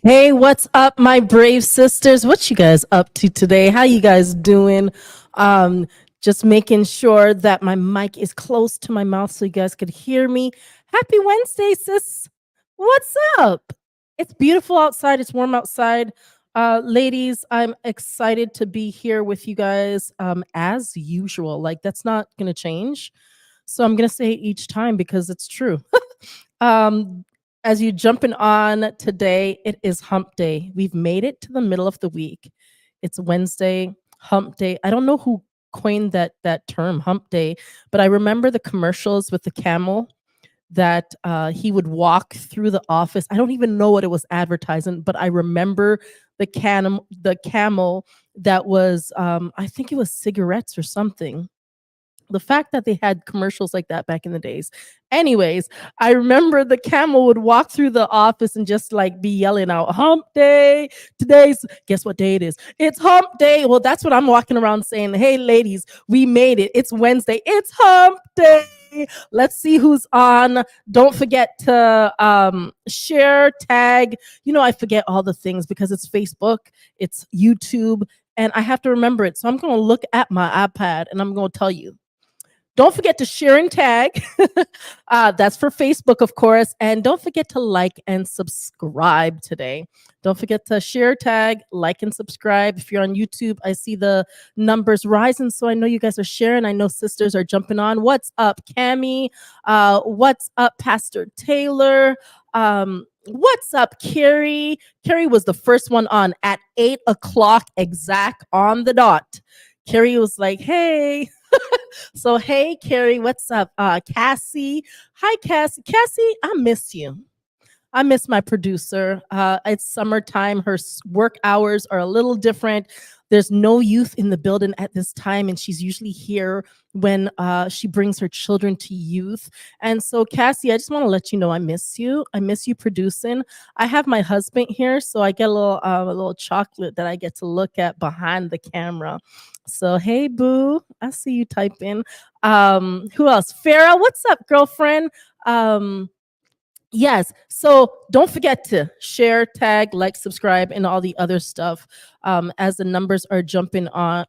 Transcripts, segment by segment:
Hey, what's up, my brave sisters? What you guys up to today? How you guys doing? Um, just making sure that my mic is close to my mouth so you guys could hear me. Happy Wednesday, sis. What's up? It's beautiful outside. It's warm outside. Ladies, I'm excited to be here with you guys as usual. Like, that's not going to change. So I'm going to say it each time because it's true. Um, as you jumping on today, it is hump day. We've made it to the middle of the week. It's Wednesday, hump day. I don't know who coined that term, hump day, but I remember the commercials with the camel that he would walk through the office. I don't even know what it was advertising, but I remember the camel that was I think it was cigarettes or something. The fact that they had commercials like that back in the days. Anyways, I remember the camel would walk through the office and just like be yelling out, hump day. Today's, guess what day it is? It's hump day. Well, that's what I'm walking around saying. Hey, ladies, we made it. It's Wednesday. It's hump day. Let's see who's on. Don't forget to share, tag. I forget all the things because it's Facebook, it's YouTube, and I have to remember it. So I'm going to look at my iPad and I'm going to tell you. Don't forget to share and tag. That's for Facebook, of course. And don't forget to like and subscribe today. Don't forget to share, tag, like, and subscribe. If you're on YouTube, I see the numbers rising. So I know you guys are sharing. I know sisters are jumping on. What's up, Cami? What's up, Pastor Taylor? What's up, Carrie? Carrie was the first one on at 8 o'clock exact on the dot. Carrie was like, hey. So, hey, Carrie, what's up? Cassie. Hi, Cassie. Cassie, I miss you. I miss my producer. It's summertime. Her work hours are a little different. There's no youth in the building at this time, and she's usually here when she brings her children to youth. And so, Cassie, I just want to let you know I miss you. I miss you producing. I have my husband here, so I get a little chocolate that I get to look at behind the camera. So, hey, boo, I see you typing. Who else? Farah, what's up, girlfriend? Yes. So don't forget to share, tag, like, subscribe, and all the other stuff. As the numbers are jumping on,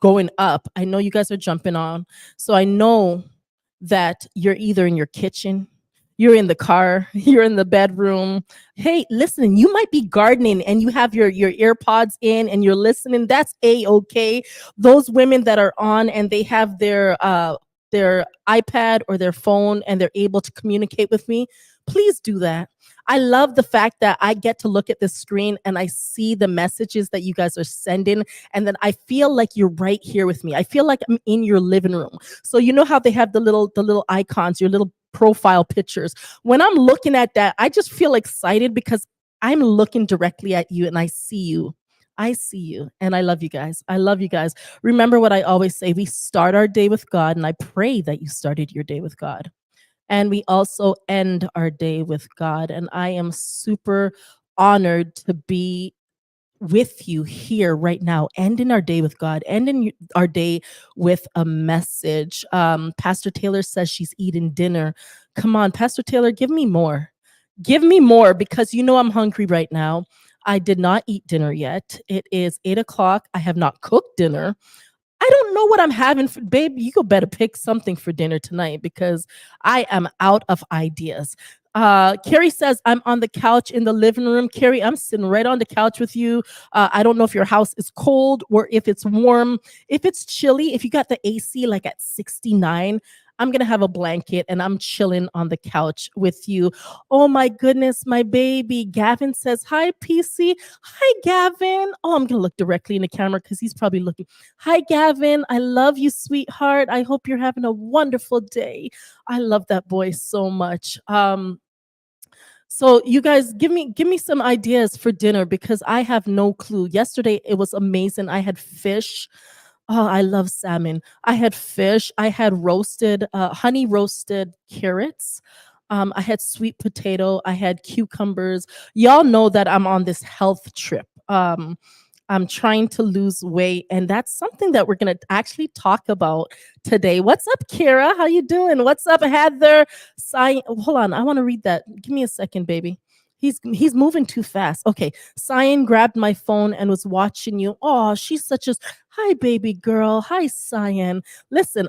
going up. I know you guys are jumping on. So I know that you're either in your kitchen, you're in the car, you're in the bedroom. Hey, listen, you might be gardening and you have your earpods in and you're listening. That's a-okay. Those women that are on and they have their iPad or their phone and they're able to communicate with me, please do that. I love the fact that I get to look at the screen and I see the messages that you guys are sending. And then I feel like you're right here with me. I feel like I'm in your living room. So you know how they have the little icons, your little profile pictures. When I'm looking at that, I just feel excited because I'm looking directly at you and I see you. I see you and I love you guys. I love you guys. Remember what I always say, we start our day with God, and I pray that you started your day with God. And we also end our day with God. And I am super honored to be with you here right now, ending our day with God, ending our day with a message. Pastor Taylor says she's eating dinner. Come on, Pastor Taylor, give me more. Give me more because you know I'm hungry right now. I did not eat dinner yet. It is 8 o'clock. I have not cooked dinner. I don't know what I'm having for, babe. You go better pick something for dinner tonight because I am out of ideas. Carrie says, I'm on the couch in the living room. Carrie, I'm sitting right on the couch with you. I don't know if your house is cold or if it's warm. If it's chilly, if you got the AC like at 69, I'm going to have a blanket and I'm chilling on the couch with you. Oh my goodness, my baby. Gavin says, hi, PC. Hi, Gavin. Oh, I'm going to look directly in the camera because he's probably looking. Hi, Gavin. I love you, sweetheart. I hope you're having a wonderful day. I love that boy so much. So you guys give me some ideas for dinner because I have no clue. Yesterday it was amazing. I had fish. Oh, I love salmon. I had fish. I had roasted, honey roasted carrots. I had sweet potato. I had cucumbers. Y'all know that I'm on this health trip. I'm trying to lose weight, and that's something that we're gonna actually talk about today. What's up, Kira? How you doing? What's up, Heather? Hold on, I want to read that. Give me a second, baby. He's moving too fast. Okay. Cyan grabbed my phone and was watching you. Oh, she's such a hi, baby girl. Hi, Cyan. Listen,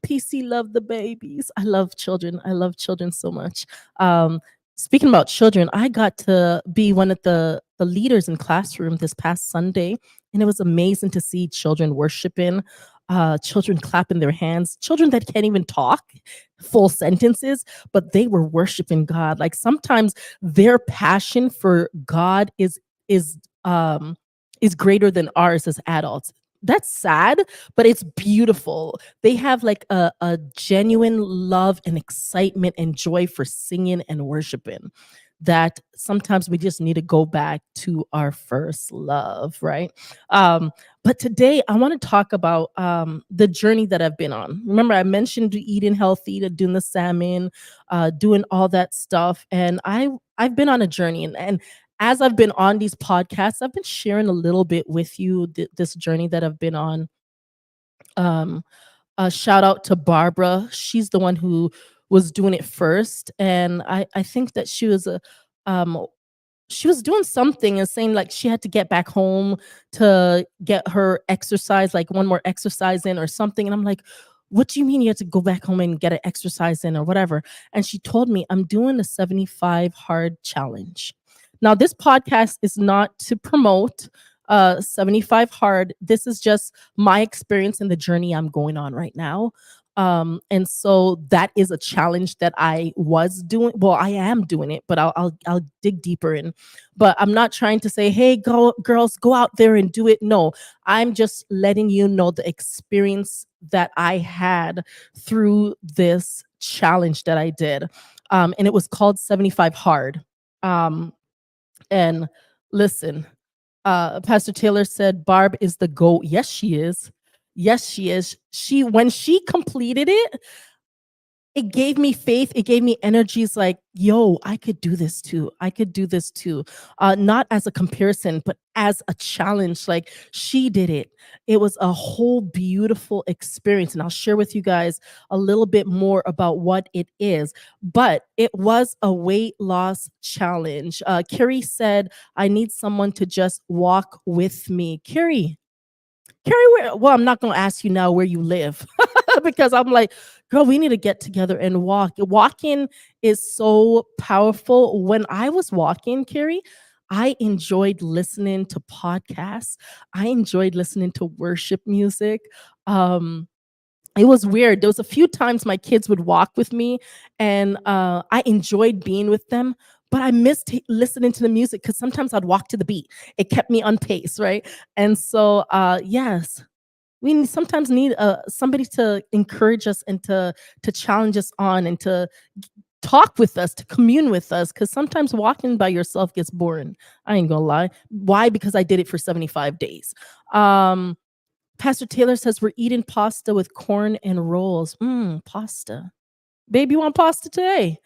PC love the babies. I love children. I love children so much. Um, Speaking about children, I got to be one of the leaders in classroom this past Sunday, and it was amazing to see children worshiping, children clapping their hands, children that can't even talk full sentences, but they were worshiping God. Like sometimes their passion for God is um is greater than ours as adults. That's sad, but it's beautiful. They have like a genuine love and excitement and joy for singing and worshiping that sometimes we just need to go back to our first love, right? Um, but today I want to talk about the journey that I've been on. Remember, I mentioned eating healthy, to doing the salmon, doing all that stuff, and I've been on a journey, and as I've been on these podcasts, I've been sharing a little bit with you this journey that I've been on. Um, a shout out to Barbara. She's the one who was doing it first, and I think that um she was doing something and saying like she had to get back home to get her exercise, like one more exercise in or something. And I'm like, what do you mean you have to go back home and get an exercise in or whatever? And she told me, I'm doing a 75 hard challenge. Now, this podcast is not to promote 75 hard. This is just my experience and the journey I'm going on right now. And so that is a challenge that I was doing. Well, I am doing it, but I'll dig deeper in. But I'm not trying to say, hey, go girls, go out there and do it. No, I'm just letting you know the experience that I had through this challenge that I did. And it was called 75 Hard. Um, and listen, Pastor Taylor said Barb is the GOAT. Yes, she is. Yes, she is. She when she completed it, it gave me faith. It gave me energies like, yo, I could do this too. I could do this too. Not as a comparison, but as a challenge. Like she did it. It was a whole beautiful experience. And I'll share with you guys a little bit more about what it is. But it was a weight loss challenge. Carrie said, I need someone to just walk with me. Carrie, well, I'm not going to ask you now where you live because I'm like, girl, we need to get together and walk. Walking is so powerful. When I was walking, Carrie, I enjoyed listening to podcasts. I enjoyed listening to worship music. Um, it was weird. There was a few times my kids would walk with me, and I enjoyed being with them. But I missed listening to the music because sometimes I'd walk to the beat. It kept me on pace, right? And so, yes, sometimes need somebody to encourage us and to challenge us on and to talk with us, to commune with us. Because sometimes walking by yourself gets boring. I ain't gonna lie. Why? Because I did it for 75 days. Pastor Taylor says we're eating pasta with corn and rolls. Pasta. Baby, you want pasta today?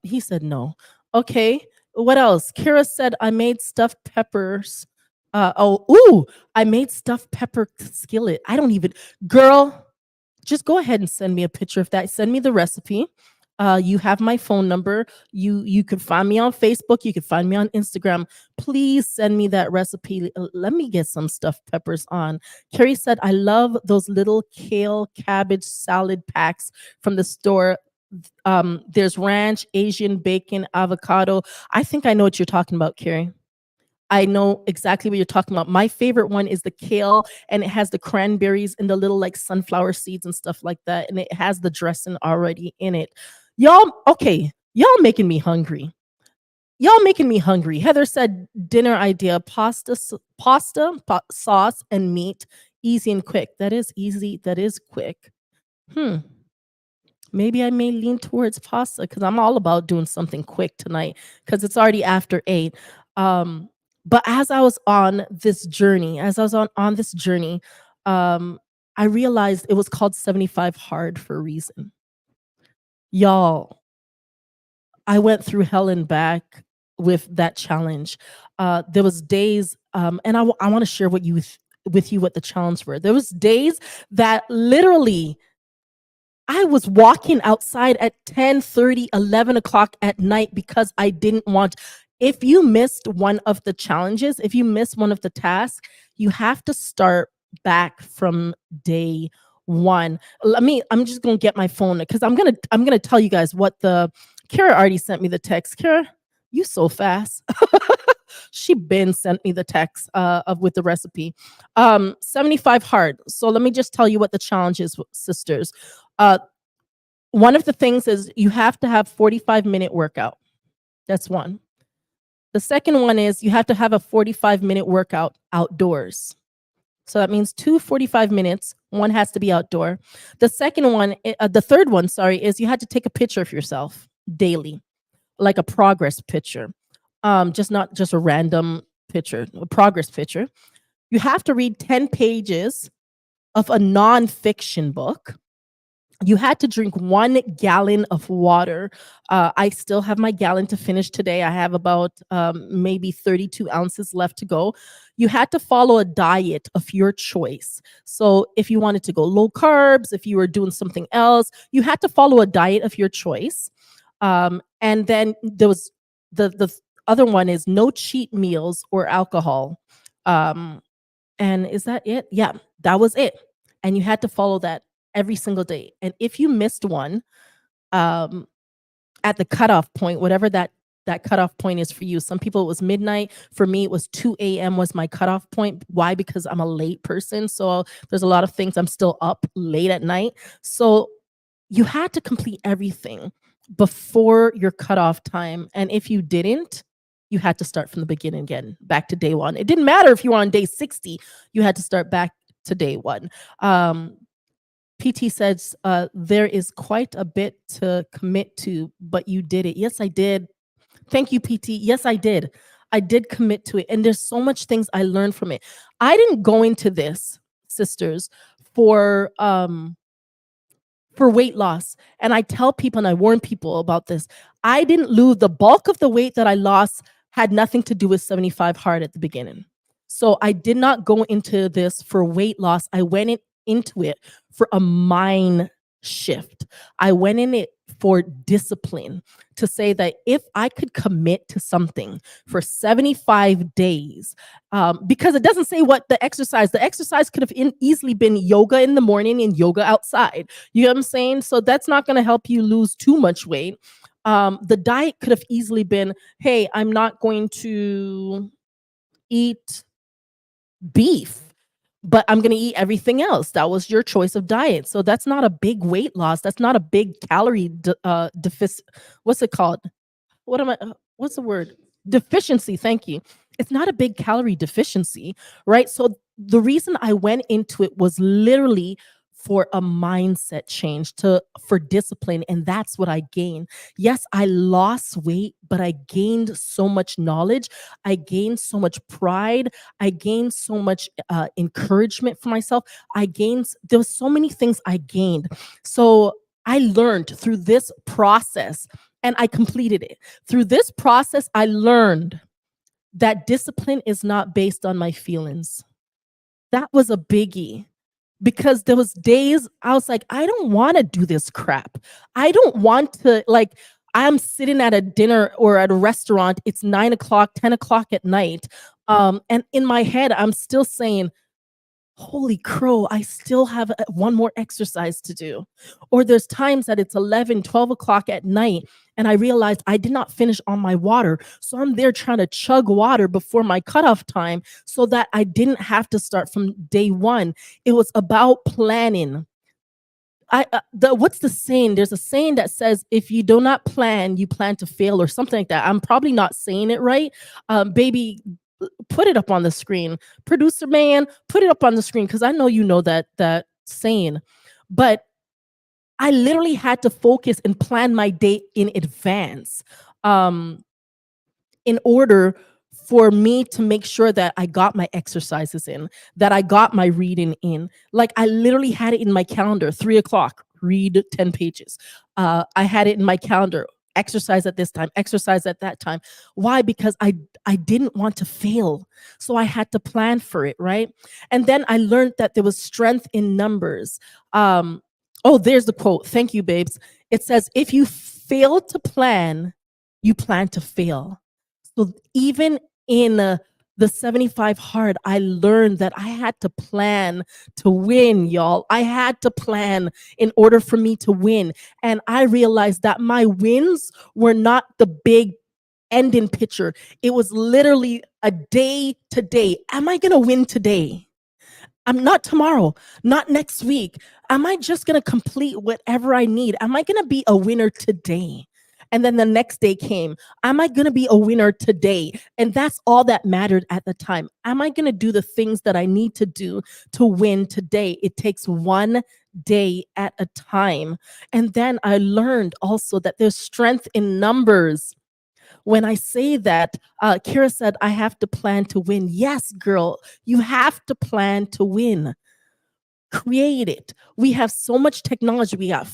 He said no. Okay. What else? Kara said I made stuffed peppers. I made stuffed pepper skillet. I don't even, girl, just go ahead and send me a picture of that. Send me the recipe. You have my phone number. You can find me on Facebook. You can find me on Instagram. Please send me that recipe. Let me get some stuffed peppers on. Carrie said, I love those little kale cabbage salad packs from the store. There's ranch, Asian bacon, avocado. I think I know what you're talking about, Carrie. I know exactly what you're talking about. My favorite one is the kale, and it has the cranberries and the little like sunflower seeds and stuff like that. And it has the dressing already in it. Y'all, okay, y'all making me hungry. Y'all making me hungry. Heather said dinner idea, sauce, and meat. Easy and quick. That is easy. That is quick. Maybe I may lean towards pasta because I'm all about doing something quick tonight because it's already after 8. But as I was on this journey, I realized it was called 75 hard for a reason. Y'all, I went through hell and back with that challenge. There was days, and I want to share with you what the challenge were. There was days that literally I was walking outside at 10:30, 11 o'clock at night because I didn't want. If you missed one of the challenges, if you missed one of the tasks, you have to start back from day one. I'm just gonna get my phone because I'm gonna tell you guys what the Kara already sent me the text. Kara, you so fast. She been sent me the text of with the recipe. 75 hard. So let me just tell you what the challenge is, sisters. Uh, one of the things is you have to have 45-minute workout. That's one. The second one is you have to have a 45-minute workout outdoors. So that means 45 minutes. One has to be outdoor. The third one, sorry, is you had to take a picture of yourself daily, like a progress picture. Just not just a random picture, a progress picture. You have to read 10 pages of a nonfiction book. You had to drink 1 gallon of water. I still have my gallon to finish today. I have about maybe 32 ounces left to go. You had to follow a diet of your choice. So if you wanted to go low carbs, if you were doing something else, you had to follow a diet of your choice. And then there was the other one is no cheat meals or alcohol. And is that it? Yeah, that was it. And you had to follow that every single day. And if you missed one, at the cutoff point, whatever that cutoff point is for you. Some people it was midnight. For me, it was 2 a.m. was my cutoff point. Why? Because I'm a late person. So there's a lot of things I'm still up late at night. So you had to complete everything before your cutoff time. And if you didn't, you had to start from the beginning again, back to day one. It didn't matter if you were on day 60, you had to start back to day one. PT says, there is quite a bit to commit to, but you did it. Yes, I did. Thank you, PT. Yes, I did. I did commit to it. And there's so much things I learned from it. I didn't go into this, sisters, for weight loss. And I tell people and I warn people about this. I didn't lose the bulk of the weight that I lost had nothing to do with 75 hard at the beginning. So I did not go into this for weight loss. I went into it for a mind shift. I went in it for discipline, to say that if I could commit to something for 75 days, because it doesn't say what the exercise could have easily been yoga in the morning and yoga outside. You know what I'm saying? So that's not going to help you lose too much weight. The diet could have easily been, hey, I'm not going to eat beef, but I'm going to eat everything else. That was your choice of diet. So that's not a big weight loss. That's not a big calorie deficit. What's it called? What's the word? Deficiency. Thank you. It's not a big calorie deficiency, right? So the reason I went into it was literally for a mindset change, for discipline, and that's what I gained. Yes, I lost weight, but I gained so much knowledge. I gained so much pride. I gained so much encouragement for myself. There was so many things I gained. So I learned through this process, and I completed it. Through this process, I learned that discipline is not based on my feelings. That was a biggie. Because there was days I was like, I don't want to do this crap. I don't want to, like, I'm sitting at a dinner or at a restaurant. It's 9 o'clock, 10 o'clock at night. And in my head, I'm still saying, holy crow, I still have one more exercise to do. Or there's times that it's 11, 12 o'clock at night, and I realized I did not finish on my water. So I'm there trying to chug water before my cutoff time so that I didn't have to start from day one. It was about planning. What's the saying? There's a saying that says, if you do not plan, you plan to fail, or something like that. I'm probably not saying it right. Baby, put it up on the screen. Producer man, put it up on the screen, because I know you know that saying. But I literally had to focus and plan my day in advance, in order for me to make sure that I got my exercises in, that I got my reading in. Like, I literally had it in my calendar, 3 o'clock, read 10 pages. I had it in my calendar, exercise at this time, exercise at that time. Why? Because I didn't want to fail. So I had to plan for it, right? And then I learned that there was strength in numbers. Oh, there's the quote. Thank you, babes. It says, if you fail to plan, you plan to fail. So even in the 75 hard, I learned that I had to plan to win, y'all. I had to plan in order for me to win. And I realized that my wins were not the big ending picture. It was literally a day to day. Am I going to win today? I'm not tomorrow, not next week. Am I just going to complete whatever I need? Am I going to be a winner today? And then the next day came. Am I going to be a winner today? And that's all that mattered at the time. Am I going to do the things that I need to do to win today? It takes one day at a time. And then I learned also that there's strength in numbers. When I say that, Kira said, I have to plan to win. Yes, girl, you have to plan to win. Create it. We have so much technology. We got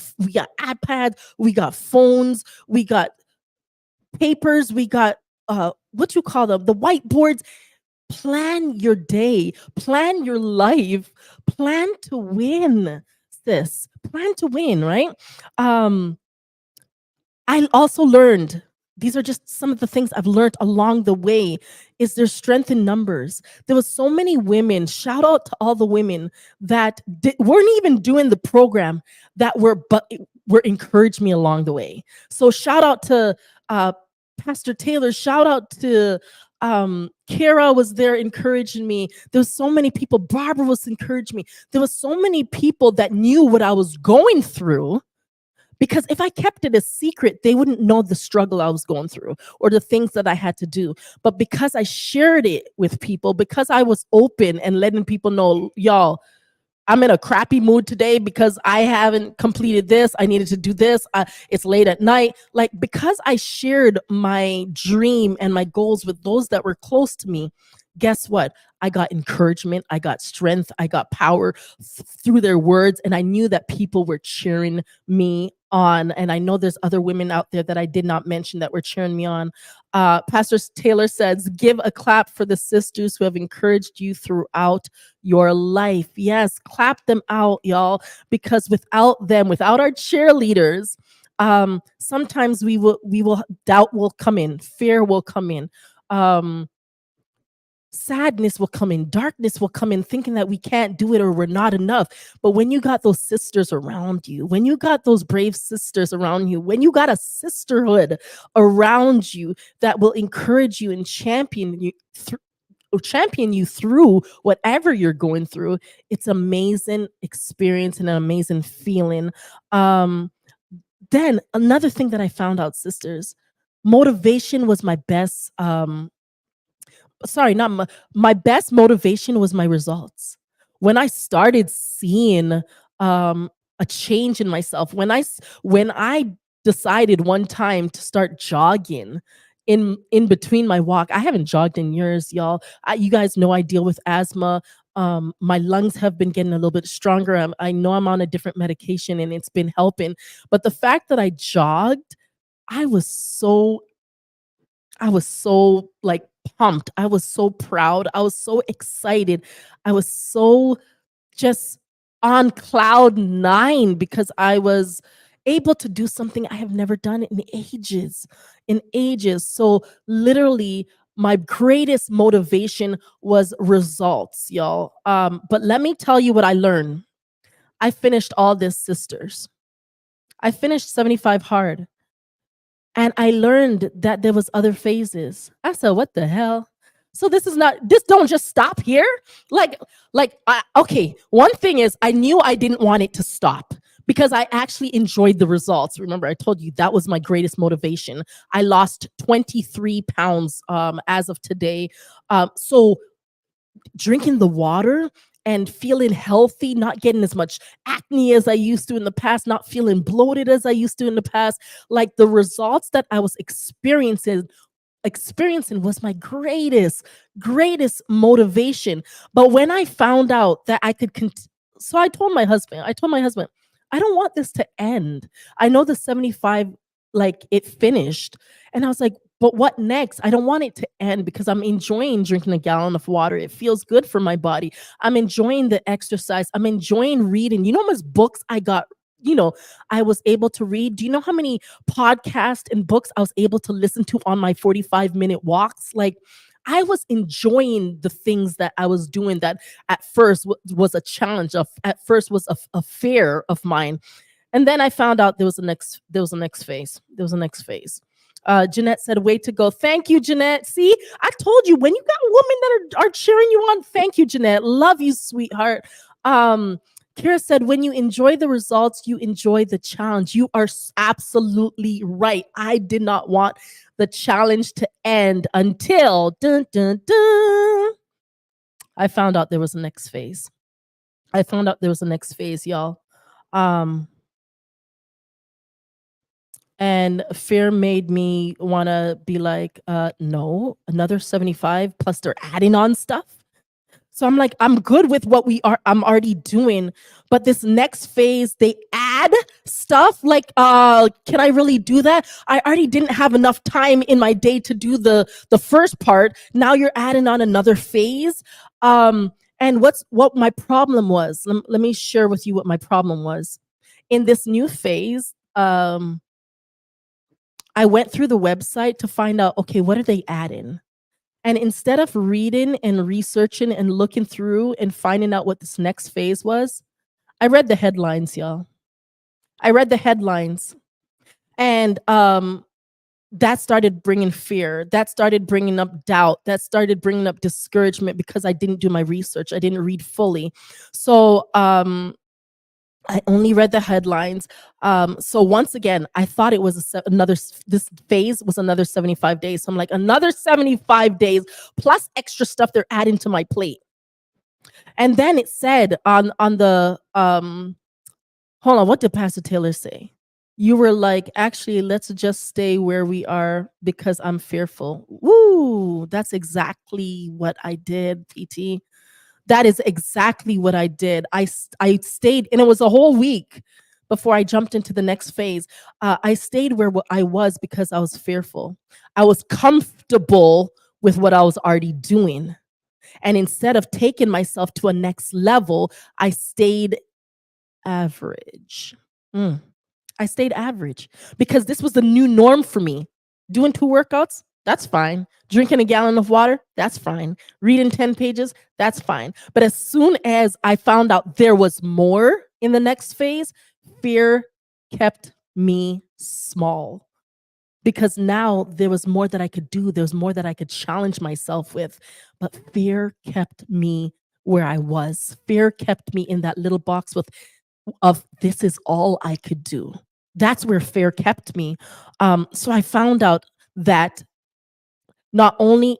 iPads, we got phones, we got papers, we got what you call them, the whiteboards. Plan your day, plan your life, plan to win, sis. Plan to win, right? I also learned, these are just some of the things I've learned along the way, is there's strength in numbers. There was so many women, shout out to all the women that weren't even doing the program that were encouraged me along the way. So shout out to Pastor Taylor, shout out to Kara was there encouraging me. There was so many people. Barbara was encouraging me. There was so many people that knew what I was going through. Because if I kept it a secret, they wouldn't know the struggle I was going through or the things that I had to do. But because I shared it with people, because I was open and letting people know, y'all, I'm in a crappy mood today because I haven't completed this. I needed to do this. It's late at night. Like, because I shared my dream and my goals with those that were close to me, guess what? I got encouragement. I got strength. I got power through their words. And I knew that people were cheering me on. And I know there's other women out there that I did not mention that were cheering me on. Pastor Taylor says, give a clap for the sisters who have encouraged you throughout your life. Yes, clap them out, y'all, because without them, without our cheerleaders, sometimes we will doubt will come in, fear will come in. Sadness will come in, darkness will come in, thinking that we can't do it or we're not enough. But when you got those sisters around you, when you got those brave sisters around you, when you got a sisterhood around you that will encourage you and champion you through whatever you're going through, it's amazing experience and an amazing feeling. Then another thing that I found out, sisters, motivation was my best my best motivation was my results. When I started seeing a change in myself, when I decided one time to start jogging in between my walk. I haven't jogged in years, y'all. You guys know I deal with asthma. My lungs have been getting a little bit stronger. I know I'm on a different medication and it's been helping. But the fact that I jogged, I was so like pumped. I was so proud. I was so excited. I was so just on cloud 9 because I was able to do something I have never done in ages. So literally my greatest motivation was results, y'all. But let me tell you what I learned. I finished all this, sisters. I finished 75 hard. And I learned that there was other phases. I said, what the hell? So this don't just stop here. Okay. One thing is I knew I didn't want it to stop because I actually enjoyed the results. Remember, I told you that was my greatest motivation. I lost 23 pounds as of today. So drinking the water and feeling healthy, not getting as much acne as I used to in the past, not feeling bloated as I used to in the past. Like the results that I was experiencing was my greatest motivation. But when I found out that I could so I told my husband, I don't want this to end. I know the 75, like it finished. And I was like, but what next? I don't want it to end because I'm enjoying drinking a gallon of water. It feels good for my body. I'm enjoying the exercise. I'm enjoying reading. You know how much books I got I was able to read. Do you know how many podcasts and books I was able to listen to on my 45-minute walks? Like, I was enjoying the things that I was doing that at first was a challenge of, at first was a fear of mine. And then I found out there was a next phase. There was a next phase. Jeanette said, way to go. Thank you, Jeanette. See, I told you, when you got women that are cheering you on, thank you, Jeanette. Love you, sweetheart. Kira said, when you enjoy the results, you enjoy the challenge. You are absolutely right. I did not want the challenge to end until dun, dun, dun, I found out there was a next phase. I found out there was a next phase, y'all. And fear made me want to be like, no, another 75 plus they're adding on stuff. So I'm like, I'm good with what I'm already doing. But this next phase, they add stuff like, can I really do that? I already didn't have enough time in my day to do the first part. Now you're adding on another phase. And what my problem was, let me share with you what my problem was. In this new phase, I went through the website to find out, okay, what are they adding? And instead of reading and researching and looking through and finding out what this next phase was, I read the headlines, y'all. I read the headlines. And that started bringing fear. That started bringing up doubt. That started bringing up discouragement because I didn't do my research. I didn't read fully. So I only read the headlines. So once again, I thought it was this phase was another 75 days. So I'm like, another 75 days plus extra stuff they're adding to my plate. And then it said on the hold on, what did Pastor Taylor say? You were like, actually, let's just stay where we are because I'm fearful. Woo, that's exactly what I did, PT. That is exactly what I did. I stayed, and it was a whole week before I jumped into the next phase. I stayed where I was because I was fearful. I was comfortable with what I was already doing. And instead of taking myself to a next level, I stayed average. I stayed average because this was the new norm for me. Doing 2 workouts, that's fine. Drinking a gallon of water, that's fine. Reading 10 pages, that's fine. But as soon as I found out there was more in the next phase, fear kept me small. Because now there was more that I could do. There was more that I could challenge myself with. But fear kept me where I was. Fear kept me in that little box of this is all I could do. That's where fear kept me. So I found out that not only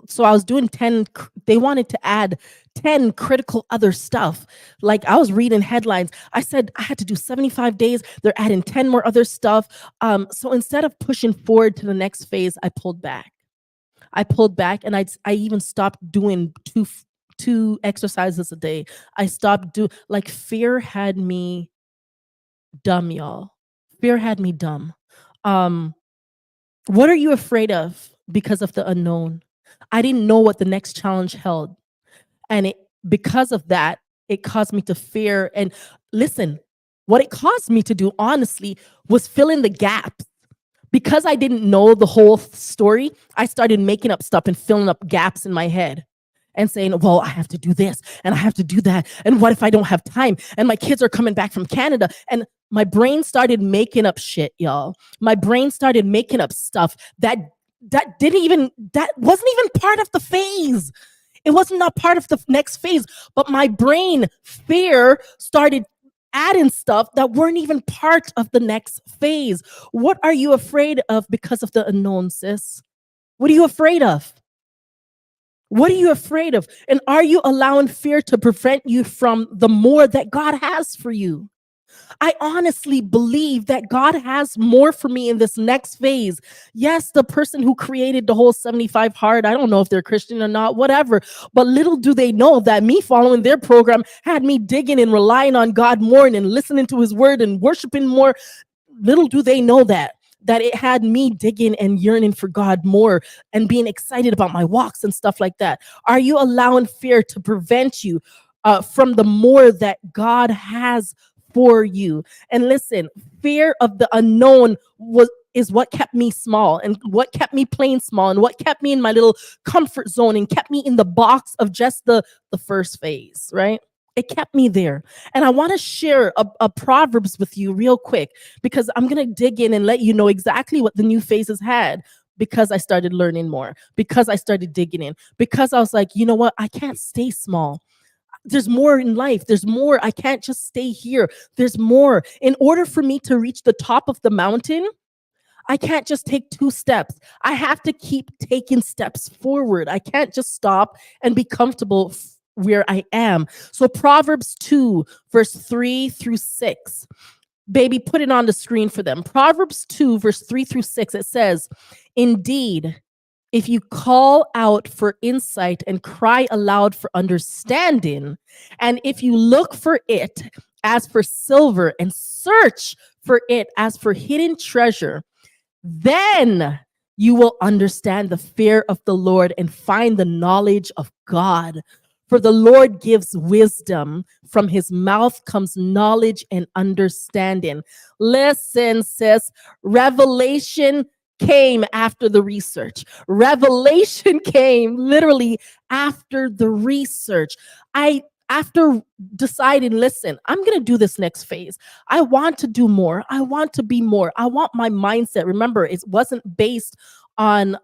so I was doing 10, they wanted to add 10 critical other stuff. Like I was reading headlines. I said I had to do 75 days. They're adding 10 more other stuff. So instead of pushing forward to the next phase, I pulled back. And I even stopped doing two exercises a day. I stopped like fear had me dumb, y'all. Fear had me dumb. What are you afraid of? Because of the unknown. I didn't know what the next challenge held. And because of that, it caused me to fear. And listen, what it caused me to do, honestly, was fill in the gaps. Because I didn't know the whole story, I started making up stuff and filling up gaps in my head and saying, well, I have to do this and I have to do that. And what if I don't have time? And my kids are coming back from Canada. And my brain started making up shit, y'all. My brain started making up stuff that wasn't even part of the phase. It wasn't not part of the next phase, but my brain fear started adding stuff that weren't even part of the next phase. What are you afraid of because of the unknown, sis? What are you afraid of? What are you afraid of? And are you allowing fear to prevent you from the more that God has for you? I honestly believe that God has more for me in this next phase. Yes, the person who created the whole 75 hard, I don't know if they're Christian or not, whatever. But little do they know that me following their program had me digging and relying on God more and listening to his word and worshiping more. Little do they know that it had me digging and yearning for God more and being excited about my walks and stuff like that. Are you allowing fear to prevent you from the more that God has for you. And listen, fear of the unknown is what kept me small, and what kept me playing small, and what kept me in my little comfort zone, and kept me in the box of just the first phase, right? It kept me there. And I want to share a Proverbs with you real quick, because I'm going to dig in and let you know exactly what the new phases had, because I started learning more, because I started digging in, because I was like, you know what? I can't stay small. There's more in life. There's more. I can't just stay here. There's more. In order for me to reach the top of the mountain, I can't just take 2 steps. I have to keep taking steps forward. I can't just stop and be comfortable where I am. So Proverbs 2, verse 3 through 6. Baby, put it on the screen for them. Proverbs 2, verse 3 through 6. It says, "Indeed, if you call out for insight and cry aloud for understanding, and if you look for it as for silver and search for it as for hidden treasure, then you will understand the fear of the Lord and find the knowledge of God. For the Lord gives wisdom. From his mouth comes knowledge and understanding." Listen, sis, revelation came after the research. Revelation came literally after the research. After deciding, listen, I'm going to do this next phase. I want to do more. I want to be more. I want my mindset. Remember, it wasn't based on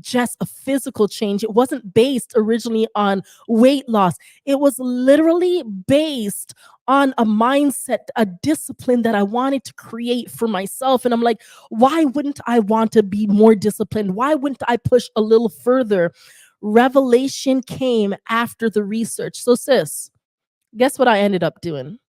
just a physical change. It wasn't based originally on weight loss. It was literally based on a mindset, a discipline that I wanted to create for myself. And I'm like, why wouldn't I want to be more disciplined? Why wouldn't I push a little further? Revelation came after the research. So, sis, guess what I ended up doing?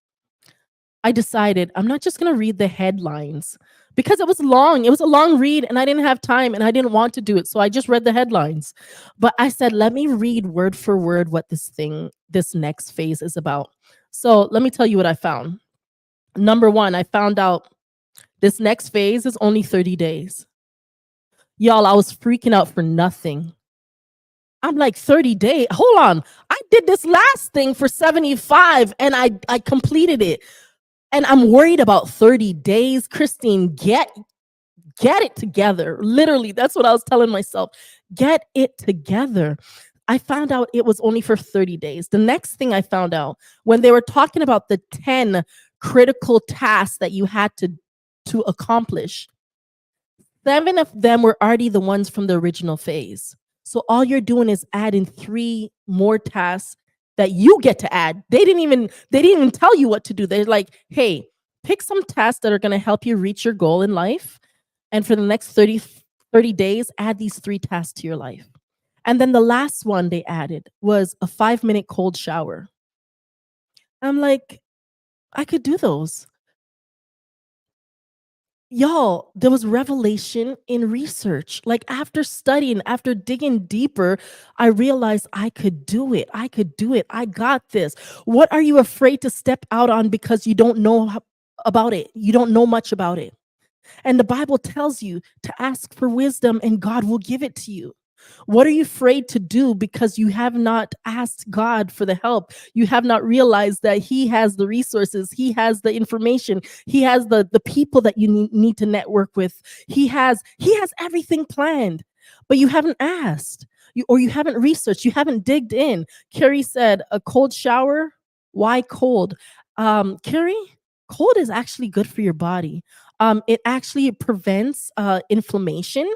I decided I'm not just going to read the headlines, because it was long. It was a long read and I didn't have time and I didn't want to do it. So I just read the headlines. But I said, let me read word for word what this next phase is about. So let me tell you what I found. Number one, I found out this next phase is only 30 days. Y'all, I was freaking out for nothing. I'm like, 30 days. Hold on. I did this last thing for 75 and I completed it. And I'm worried about 30 days. Christine, get it together. Literally, that's what I was telling myself. Get it together. I found out it was only for 30 days. The next thing I found out, when they were talking about the 10 critical tasks that you had to accomplish, 7 of them were already the ones from the original phase. So all you're doing is adding 3 more tasks that you get to add. They didn't even tell you what to do. They're like, hey, pick some tasks that are going to help you reach your goal in life. And for the next 30 days, add these 3 tasks to your life. And then the last one they added was a 5-minute cold shower. I'm like, I could do those. Y'all, there was revelation in research. Like, after studying, after digging deeper, I realized I could do it. I could do it. I got this. What are you afraid to step out on because you don't know about it? You don't know much about it. And the Bible tells you to ask for wisdom and God will give it to you. What are you afraid to do because you have not asked God for the help? You have not realized that he has the resources. He has the information. He has the people that you need to network with. He has everything planned, but you haven't asked. You haven't researched. You haven't digged in. Carrie said, a cold shower. Why cold? Carrie, cold is actually good for your body. It actually prevents inflammation.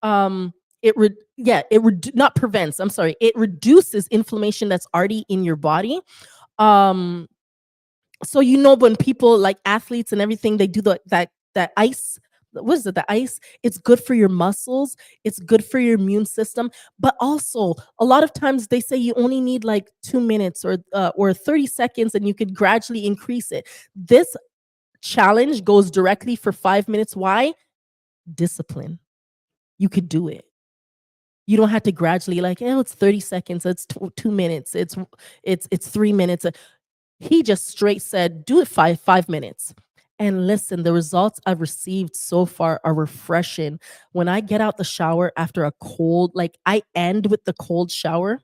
Not prevents, I'm sorry, it reduces inflammation that's already in your body. So when people like athletes and everything, they do that ice, what is it, the ice, it's good for your muscles, it's good for your immune system. But also a lot of times they say you only need like 2 minutes or 30 seconds and you could gradually increase it. This challenge goes directly for 5 minutes. Why? Discipline. You could do it. You don't have to gradually it's 30 seconds, it's 2 minutes, it's 3 minutes. He just straight said, do it 5 minutes. And listen, the results I've received so far are refreshing. When I get out the shower after a cold, I end with the cold shower,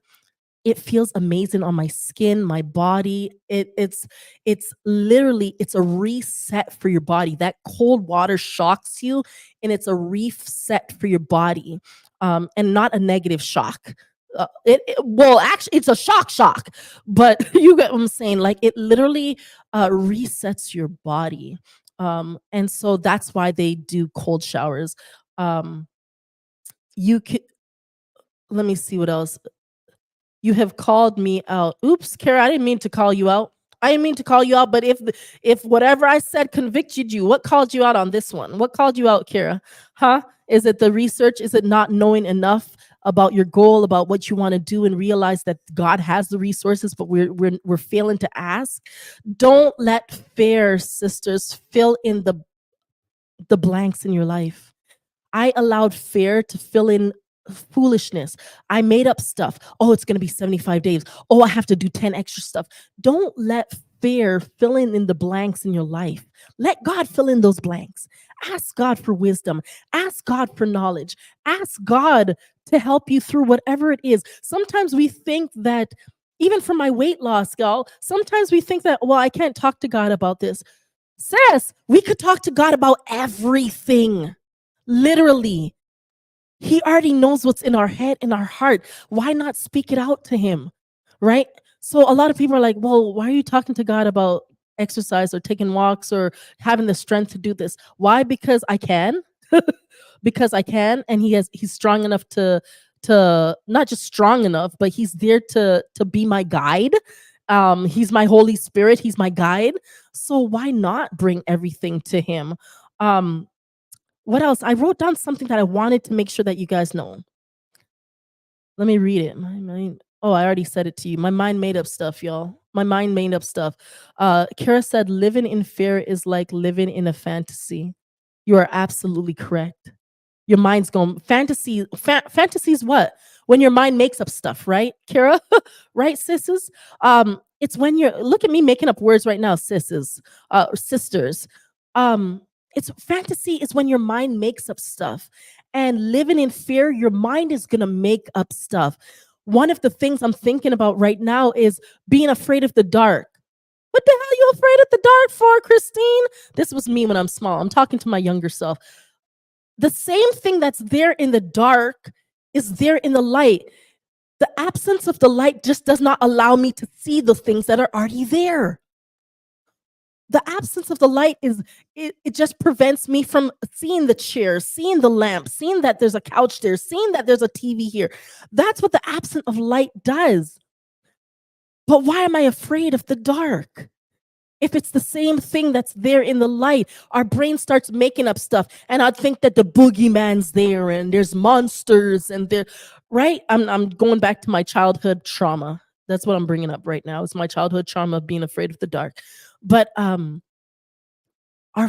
It feels amazing on my skin, my body. It's literally it's a reset for your body. That cold water shocks you, and it's a reset for your body, and not a negative shock. Well, actually, it's a shock, but you get what I'm saying. Like it literally resets your body, and so that's why they do cold showers. Um, you could let me see what else. You have called me out. Oops, Kara, I didn't mean to call you out. I didn't mean to call you out, but if whatever I said convicted you, what called you out on this one? What called you out, Kara? Huh? Is it the research? Is it not knowing enough about your goal, about what you want to do, and realize that God has the resources, but we're failing to ask? Don't let fear, sisters, fill in the blanks in your life. I allowed fear to fill in foolishness. I made up stuff. Oh, it's going to be 75 days. Oh, I have to do 10 extra stuff. Don't let fear fill in the blanks in your life. Let God fill in those blanks. Ask God for wisdom. Ask God for knowledge. Ask God to help you through whatever it is. Sometimes we think that, even for my weight loss, y'all, sometimes we think that, well, I can't talk to God about this. Sis, we could talk to God about everything. Literally. He already knows what's in our head, in our heart. Why not speak it out to him? Right? So a lot of people are like, well, why are you talking to God about exercise or taking walks or having the strength to do this? Why? Because I can. Because I can, and he's strong enough to not just strong enough, but he's there to be my guide. He's my Holy Spirit, he's my guide. So why not bring everything to him? What else? I wrote down something that I wanted to make sure that you guys know. Let me read it. My mind. Oh, I already said it to you. My mind made up stuff, y'all. My mind made up stuff. Kara said, living in fear is like living in a fantasy. You are absolutely correct. Your mind's going fantasy. Fantasy is what? When your mind makes up stuff, right, Kara? Right, sisters? It's when you're look at me making up words right now, sisters. Sisters. Um, it's fantasy is when your mind makes up stuff. And living in fear, your mind is gonna make up stuff. One of the things I'm thinking about right now is being afraid of the dark. What the hell are you afraid of the dark for, Christine? This was me when I'm small. I'm talking to my younger self. The same thing that's there in the dark is there in the light. The absence of the light just does not allow me to see the things that are already there. The absence of the light it just prevents me from seeing the chairs, seeing the lamp, seeing that there's a couch there, seeing that there's a TV here. That's what the absence of light does. But why am I afraid of the dark? If it's the same thing that's there in the light, our brain starts making up stuff. And I think that the boogeyman's there and there's monsters and there, right? I'm going back to my childhood trauma. That's what I'm bringing up right now. It's my childhood trauma of being afraid of the dark. But our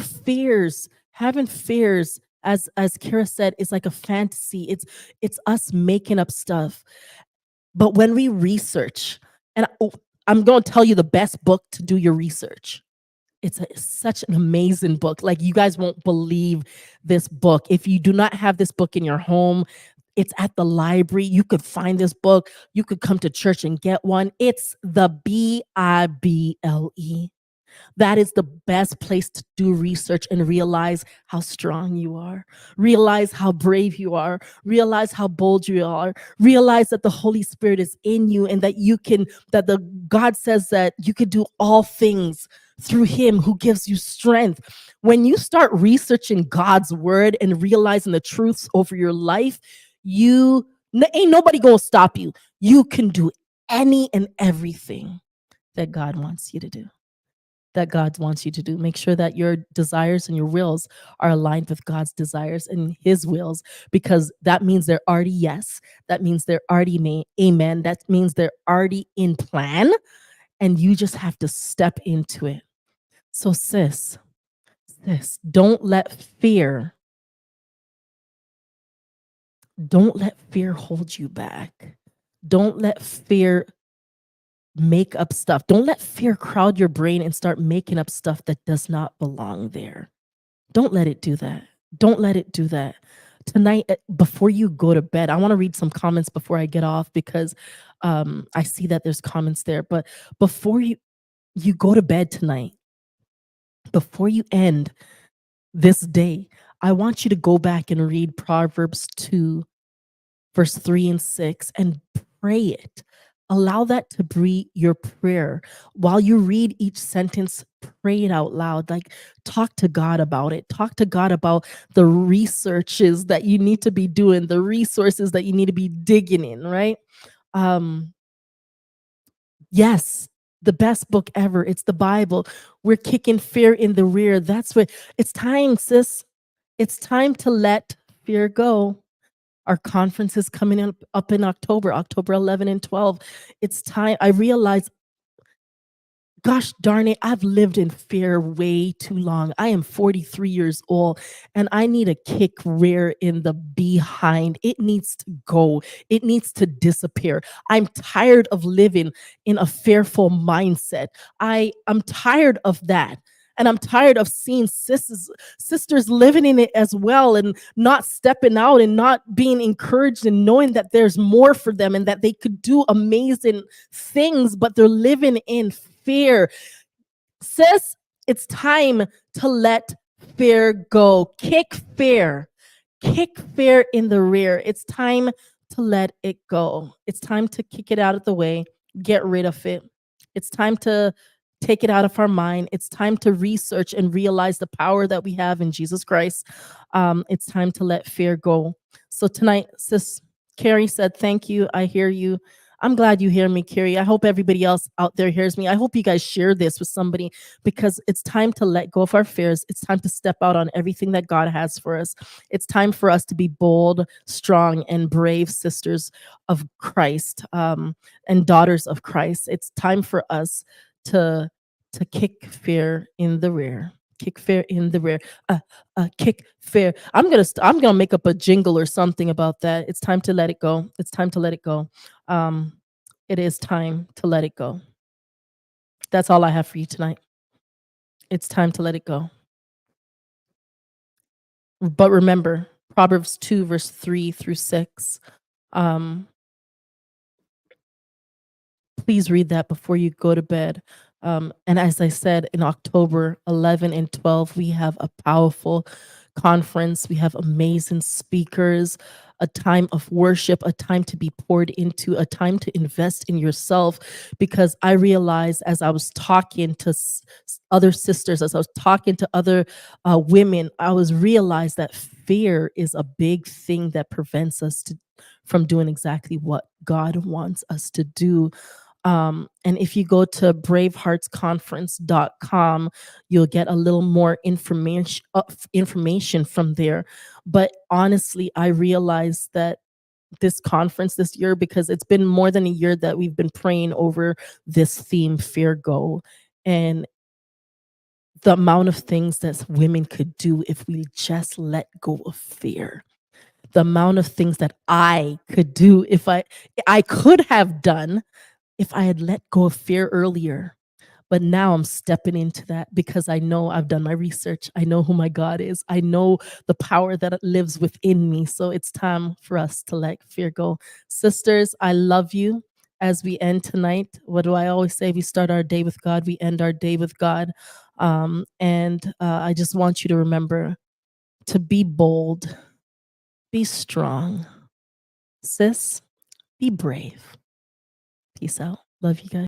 fears, having fears, as Kara said, is like a fantasy. It's us making up stuff. But when we research, and I'm going to tell you the best book to do your research. It's such an amazing book. Like, you guys won't believe this book. If you do not have this book in your home, it's at the library. You could find this book. You could come to church and get one. It's the Bible. That is the best place to do research and realize how strong you are. Realize how brave you are. Realize how bold you are. Realize that the Holy Spirit is in you and that the God says that you could do all things through him who gives you strength. When you start researching God's word and realizing the truths over your life, ain't nobody gonna stop you. You can do any and everything that God wants you to do. Make sure that your desires and your wills are aligned with God's desires and his wills, because that means they're already yes. That means they're already amen. That means they're already in plan, and you just have to step into it. So sis, don't let fear hold you back. Don't let fear make up stuff. Don't let fear crowd your brain and start making up stuff that does not belong there. Don't let it do that. Don't let it do that. tonight, before you go to bed, I want to read some comments before I get off, because I see that there's comments there. But before you go to bed tonight, before you end this day, I want you to go back and read Proverbs 2, verse 3 and 6, and pray it. Allow that to be your prayer. While you read each sentence, pray it out loud. Like, talk to God about it. Talk to God about the researches that you need to be doing, the resources that you need to be digging in, right? Um, yes, the best book ever. It's the Bible. We're kicking fear in the rear. That's what it's time, sis. It's time to let fear go. Our conference is coming up in October, October 11 and 12. It's time. I realize, gosh darn it, I've lived in fear way too long. I am 43 years old and I need a kick rear in the behind. It needs to go. It needs to disappear. I'm tired of living in a fearful mindset. I'm tired of that. And I'm tired of seeing sisters living in it as well, and not stepping out and not being encouraged and knowing that there's more for them and that they could do amazing things, but they're living in fear. Sis, it's time to let fear go. Kick fear. Kick fear in the rear. It's time to let it go. It's time to kick it out of the way, get rid of it. It's time to take it out of our mind. It's time to research and realize the power that we have in Jesus Christ. It's time to let fear go. So tonight, sis Carrie said, thank you. I hear you. I'm glad you hear me, Carrie. I hope everybody else out there hears me. I hope you guys share this with somebody, because it's time to let go of our fears. It's time to step out on everything that God has for us. It's time for us to be bold, strong, and brave sisters of Christ, and daughters of Christ. It's time for us to kick fear in the rear. Kick fear in the rear. Kick fear. I'm gonna make up a jingle or something about that. It's time to let it go. It's time to let it go. Um, it is time to let it go. That's all I have for you tonight. It's time to let it go. But remember, Proverbs 2, verse 3 through 6. Please read that before you go to bed. And as I said, in October 11 and 12, we have a powerful conference. We have amazing speakers, a time of worship, a time to be poured into, a time to invest in yourself. Because I realized, as I was talking to other sisters, as I was talking to other women, I was realized that fear is a big thing that prevents us from doing exactly what God wants us to do. And if you go to braveheartsconference.com, you'll get a little more information from there. But honestly, I realized that this conference this year, because it's been more than a year that we've been praying over this theme, Fear Go, and the amount of things that women could do if we just let go of fear. The amount of things that I could do if I could have done if I had let go of fear earlier. But now I'm stepping into that, because I know I've done my research. I know who my God is. I know the power that lives within me. So it's time for us to let fear go. Sisters, I love you. As we end tonight, what do I always say? We start our day with God, we end our day with God. And I just want you to remember to be bold, be strong. Sis, be brave. Peace out. Love you guys.